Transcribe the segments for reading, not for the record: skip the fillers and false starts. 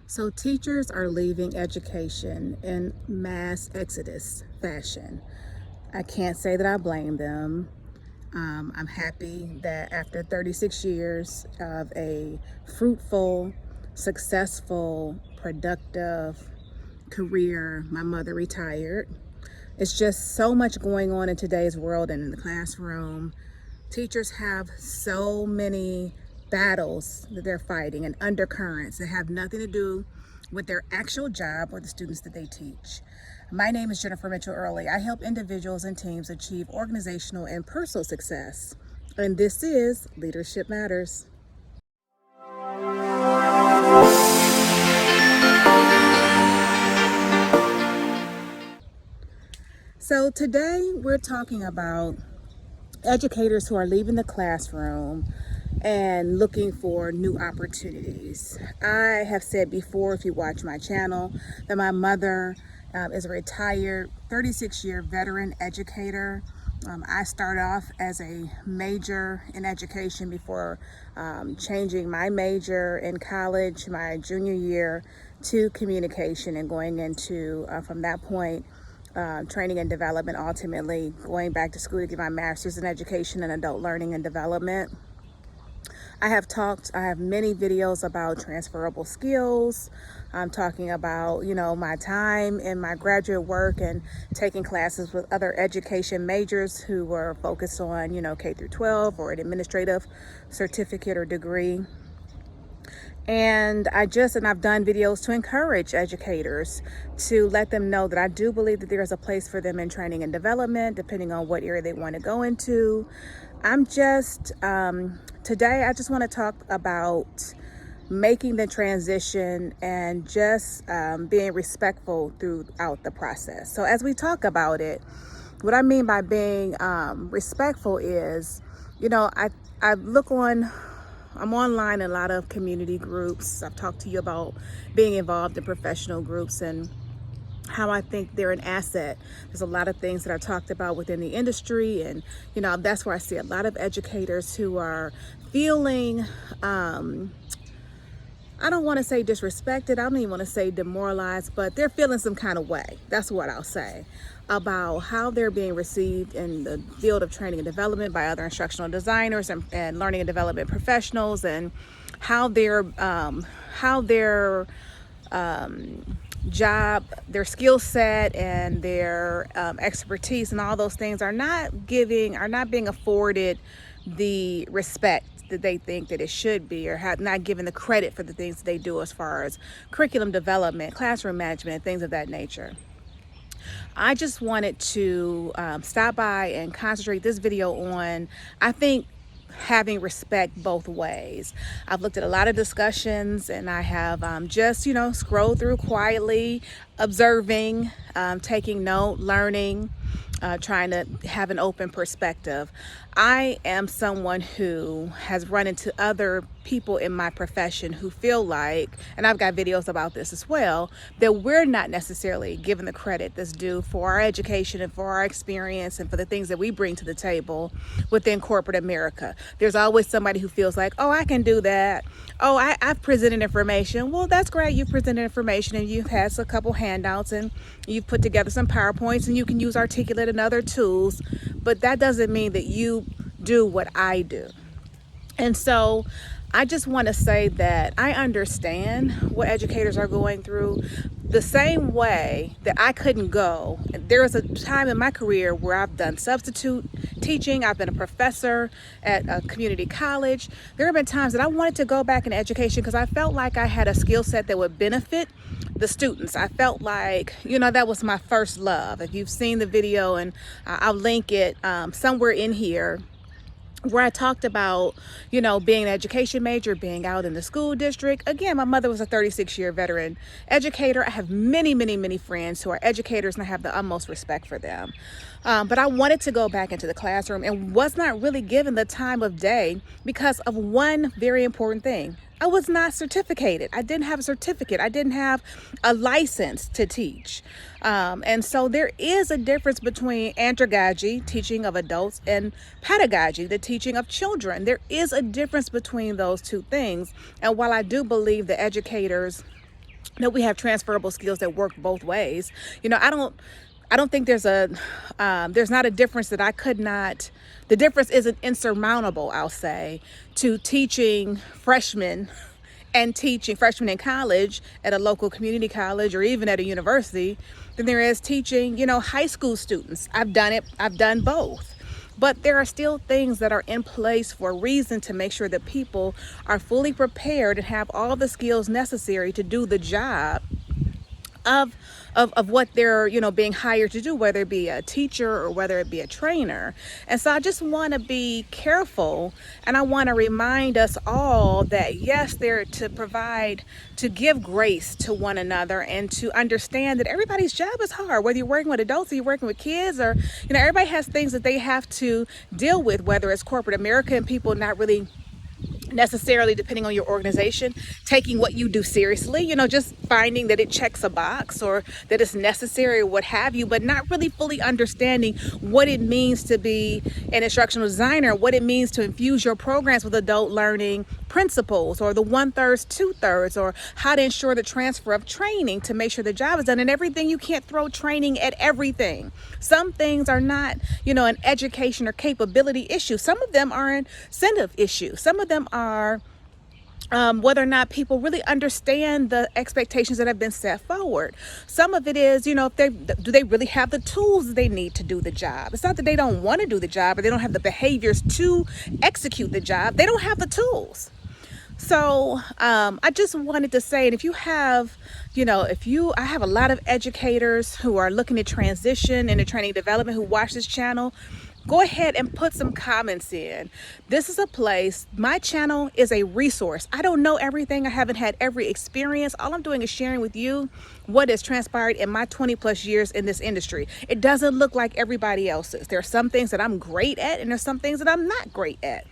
So teachers are leaving education in mass exodus fashion. I can't say that I blame them. I'm happy that after 36 years of a fruitful, successful, productive career, my mother retired. It's just so much going on in today's world and in the classroom. Teachers have so many battles that they're fighting and undercurrents that have nothing to do with their actual job or the students that they teach. My name is JMEarley. I help individuals and teams achieve organizational and personal success. And this is Leadership Matters. So today we're talking about educators who are leaving the classroom and looking for new opportunities. I have said before, if you watch my channel, that my mother is a retired 36-year veteran educator. I started off as a major in education before changing my major in college, my junior year, to communication and going into, from that point, training and development, ultimately going back to school to get my master's in education and adult learning and development. I have many videos about transferable skills. I'm talking about, my time in my graduate work and taking classes with other education majors who were focused on, K through 12 or an administrative certificate or degree. And I've done videos to encourage educators to let them know that I do believe that there's a place for them in training and development, depending on what area they want to go into. Today I just want to talk about making the transition and just being respectful throughout the process. So as we talk about it, what I mean by being respectful is, I'm online in a lot of community groups. I've talked to you about being involved in professional groups and how I think they're an asset. There's a lot of things that are talked about within the industry, and that's where I see a lot of educators who are feeling I don't want to say disrespected, I don't even want to say demoralized, but they're feeling some kind of way. That's what I'll say about how they're being received in the field of training and development by other instructional designers and learning and development professionals, and how their job, their skill set, and their expertise and all those things are not being afforded the respect that they think that it should be, or have not given the credit for the things that they do as far as curriculum development, classroom management, and things of that nature. I just wanted to stop by and concentrate this video on, I think, having respect both ways. I've looked at a lot of discussions, and I have just scrolled through quietly, observing, taking note, learning, trying to have an open perspective. I am someone who has run into other people in my profession who feel like, and I've got videos about this as well, that we're not necessarily given the credit that's due for our education and for our experience and for the things that we bring to the table within corporate America. There's always somebody who feels like, oh, I can do that. Oh, I've presented information. Well, that's great. You've presented information and you've had a couple handouts and you've put together some PowerPoints and you can use Articulate and other tools, but that doesn't mean that you do what I do. And so I just want to say that I understand what educators are going through. The same way that I couldn't go, there was a time in my career where I've done substitute teaching, I've been a professor at a community college. There have been times that I wanted to go back in education because I felt like I had a skill set that would benefit the students. I felt like, that was my first love. If you've seen the video, and I'll link it somewhere in here, where I talked about, being an education major, being out in the school district. Again, my mother was a 36-year veteran educator. I have many, many, many friends who are educators, and I have the utmost respect for them. But I wanted to go back into the classroom and was not really given the time of day because of one very important thing. I was not certificated. I didn't have a certificate. I didn't have a license to teach. And so there is a difference between andragogy, teaching of adults, and pedagogy, the teaching of children. There is a difference between those two things. And while I do believe that educators No, we have transferable skills that work both ways. I don't think there's not a difference that I could not, the difference isn't insurmountable, I'll say, to teaching freshmen and teaching freshmen in college at a local community college or even at a university than there is teaching, high school students. I've done it. I've done both. But there are still things that are in place for a reason to make sure that people are fully prepared and have all the skills necessary to do the job of what they're being hired to do, whether it be a teacher or whether it be a trainer. And so I just want to be careful, and I want to remind us all that yes, they're to give grace to one another and to understand that everybody's job is hard, whether you're working with adults or you're working with kids, or everybody has things that they have to deal with, whether it's corporate America and people not really necessarily, depending on your organization, taking what you do seriously, just finding that it checks a box or that it's necessary or what have you, but not really fully understanding what it means to be an instructional designer, what it means to infuse your programs with adult learning principles, or the 1/3, 2/3, or how to ensure the transfer of training to make sure the job is done. And everything, you can't throw training at everything. Some things are not, an education or capability issue. Some of them are an incentive issue. Some of them are whether or not people really understand the expectations that have been set forward. Some of it is, if do they really have the tools they need to do the job? It's not that they don't want to do the job, or they don't have the behaviors to execute the job. They don't have the tools. So I just wanted to say, and if you have, I have a lot of educators who are looking to transition into training development who watch this channel. Go ahead and put some comments in. This is a place, my channel is a resource. I don't know everything. I haven't had every experience. All I'm doing is sharing with you what has transpired in my 20 plus years in this industry. It doesn't look like everybody else's. There are some things that I'm great at, and there's some things that I'm not great at.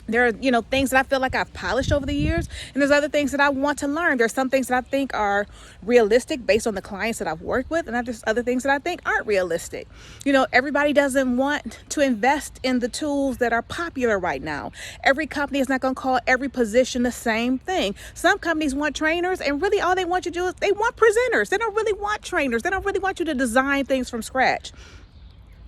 There are, things that I feel like I've polished over the years, and there's other things that I want to learn. There's some things that I think are realistic based on the clients that I've worked with, and there's other things that I think aren't realistic. Everybody doesn't want to invest in the tools that are popular right now. Every company is not going to call every position the same thing. Some companies want trainers, and really all they want you to do is they want presenters. They don't really want trainers. They don't really want you to design things from scratch.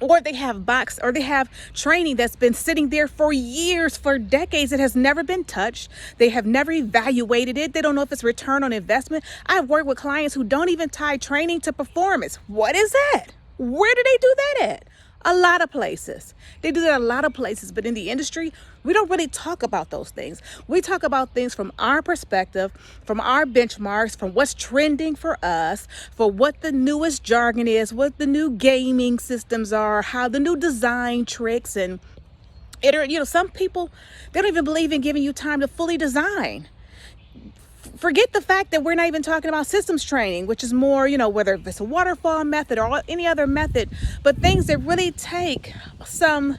Or they have training that's been sitting there for years, for decades. It has never been touched. They have never evaluated it. They don't know if it's return on investment. I've worked with clients who don't even tie training to performance. What is that? Where do they do that at? A lot of places. They do that at a lot of places, but in the industry, we don't really talk about those things. We talk about things from our perspective, from our benchmarks, from what's trending for us, for what the newest jargon is, what the new gaming systems are, how the new design tricks, and some people, they don't even believe in giving you time to fully design. Forget the fact that we're not even talking about systems training, which is more, whether it's a waterfall method or any other method, but things that really take some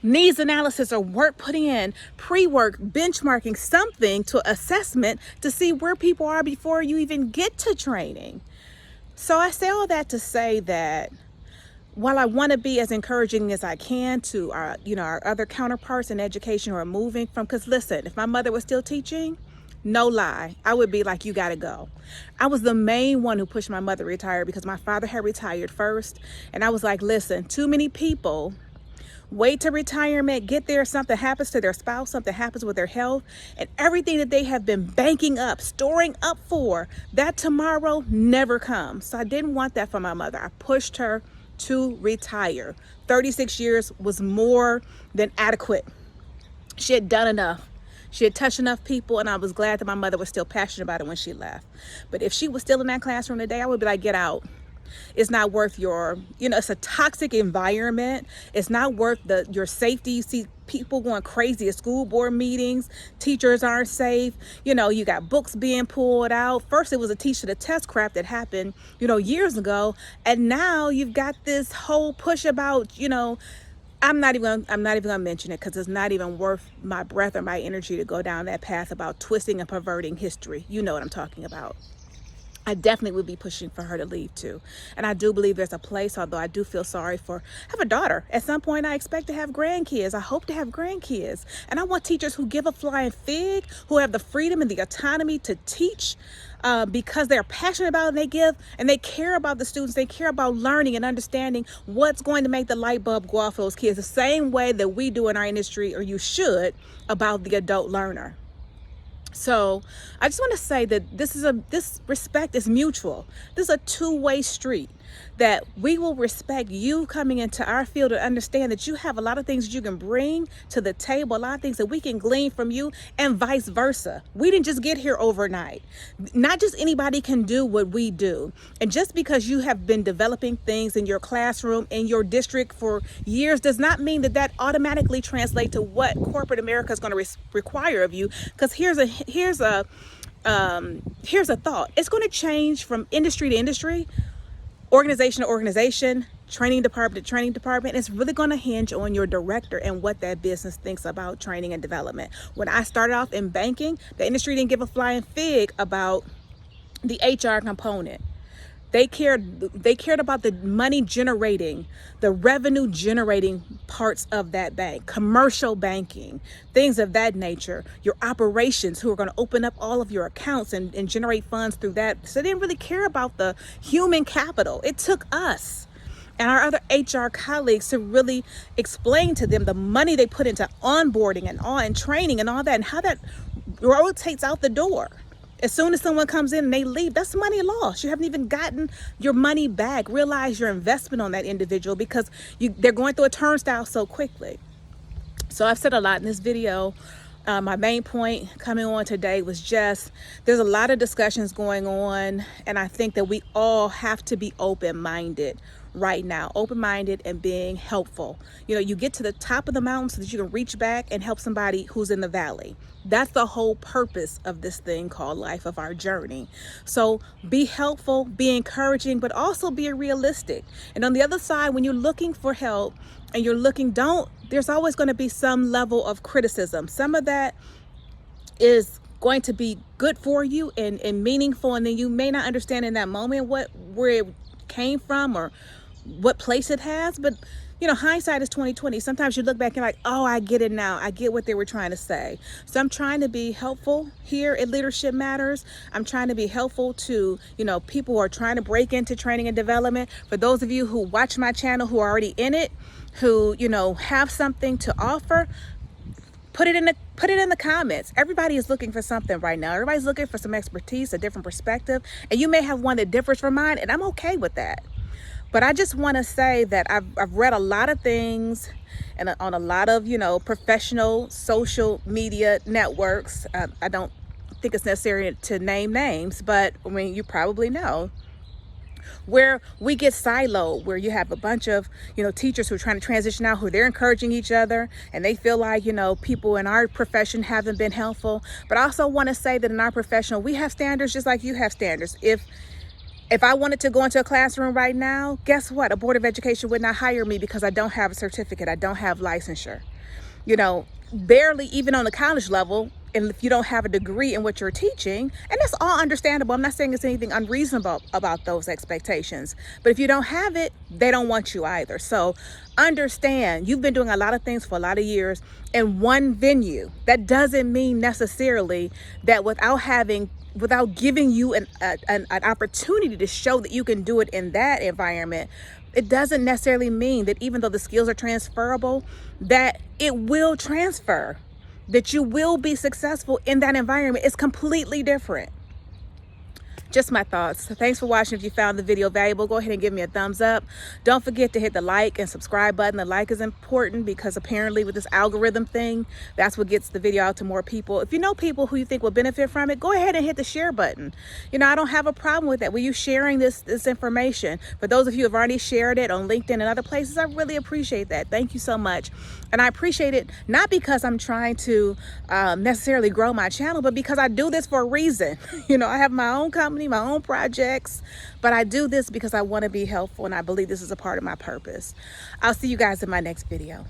needs analysis or work put in, pre-work, benchmarking, something to assessment to see where people are before you even get to training. So I say all that to say that while I want to be as encouraging as I can to our other counterparts in education who are moving from, because listen, if my mother was still teaching, no lie, I would be like, you got to go. I was the main one who pushed my mother to retire because my father had retired first. And I was like, listen, too many people wait to retirement, get there, something happens to their spouse, something happens with their health, and everything that they have been banking up, storing up for, that tomorrow never comes. So I didn't want that for my mother. I pushed her to retire. 36 years was more than adequate. She had done enough. She had touched enough people, and I was glad that my mother was still passionate about it when she left. But if she was still in that classroom today, I would be like, get out. It's not worth your, it's a toxic environment. It's not worth your safety. You see people going crazy at school board meetings. Teachers aren't safe. You got books being pulled out. First, it was a teach to the test crap that happened, years ago. And now you've got this whole push about, I'm not even gonna mention it because it's not even worth my breath or my energy to go down that path about twisting and perverting history. You know what I'm talking about. I definitely would be pushing for her to leave too. And I do believe there's a place, although I do feel sorry for, I have a daughter. At some point I expect to have grandkids. I hope to have grandkids. And I want teachers who give a flying fig, who have the freedom and the autonomy to teach because they're passionate about it, and they give and they care about the students. They care about learning and understanding what's going to make the light bulb go off for those kids, the same way that we do in our industry, or you should, about the adult learner. So I just want to say that this respect is mutual. This is a two-way street, that we will respect you coming into our field and understand that you have a lot of things that you can bring to the table, a lot of things that we can glean from you, and vice versa. We didn't just get here overnight. Not just anybody can do what we do. And just because you have been developing things in your classroom, in your district for years, does not mean that that automatically translates to what corporate America is going to require of you. Because here's a thought. It's going to change from industry to industry, organization to organization, training department to training department. It's really going to hinge on your director and what that business thinks about training and development. When I started off in banking, the industry didn't give a flying fig about the HR component. They cared about the money generating, the revenue generating parts of that bank, commercial banking, things of that nature, your operations, who are going to open up all of your accounts and generate funds through that. So they didn't really care about the human capital. It took us and our other HR colleagues to really explain to them the money they put into onboarding and training and all that, and how that rotates out the door. As soon as someone comes in and they leave, that's money lost. You haven't even gotten your money back. Realize your investment on that individual, because they're going through a turnstile so quickly. So I've said a lot in this video. My main point coming on today was just, there's a lot of discussions going on, and I think that we all have to be open-minded right now, open-minded and being helpful. You know, you get to the top of the mountain so that you can reach back and help somebody who's in the valley. That's the whole purpose of this thing called life, of our journey. So be helpful, be encouraging, but also be realistic. And on the other side, when you're looking for help and you're looking, there's always going to be some level of criticism. Some of that is going to be good for you and meaningful, and then you may not understand in that moment where it came from or what place it has. But you know, hindsight is 20/20. Sometimes you look back and you're like, oh, I get it now. I get what they were trying to say. So I'm trying to be helpful here at Leadership Matters. I'm trying to be helpful to, you know, people who are trying to break into training and development. For those of you who watch my channel, who are already in it, who, you know, have something to offer, put it in the comments. Everybody is looking for something right now. Everybody's looking for some expertise, a different perspective, and you may have one that differs from mine, and I'm okay with that. But I just want to say that I've read a lot of things and on a lot of, you know, professional social media networks. I don't think it's necessary to name names, but I mean, you probably know, where we get siloed, where you have a bunch of, you know, teachers who are trying to transition out, who they're encouraging each other, and they feel like, you know, people in our profession haven't been helpful. But I also want to say that in our profession, we have standards just like you have standards. If I wanted to go into a classroom right now, guess what? A board of education would not hire me because I don't have a certificate. I don't have licensure. You know, barely even on the college level, and if you don't have a degree in what you're teaching, and that's all understandable. I'm not saying it's anything unreasonable about those expectations, but if you don't have it, they don't want you either. So understand, you've been doing a lot of things for a lot of years in one venue. That doesn't mean necessarily that without giving you an opportunity to show that you can do it in that environment, it doesn't necessarily mean that even though the skills are transferable, that it will transfer, that you will be successful in that environment. It's completely different. Just my thoughts. So thanks for watching. If you found the video valuable, go ahead and give me a thumbs up. Don't forget to hit the like and subscribe button. The like is important because apparently with this algorithm thing, that's what gets the video out to more people. If you know people who you think will benefit from it, go ahead and hit the share button. You know, I don't have a problem with that. With you sharing this information. For those of you who have already shared it on LinkedIn and other places, I really appreciate that. Thank you so much. And I appreciate it not because I'm trying to necessarily grow my channel, but because I do this for a reason. You know, I have my own company, my own projects, but I do this because I want to be helpful, and I believe this is a part of my purpose. I'll see you guys in my next video.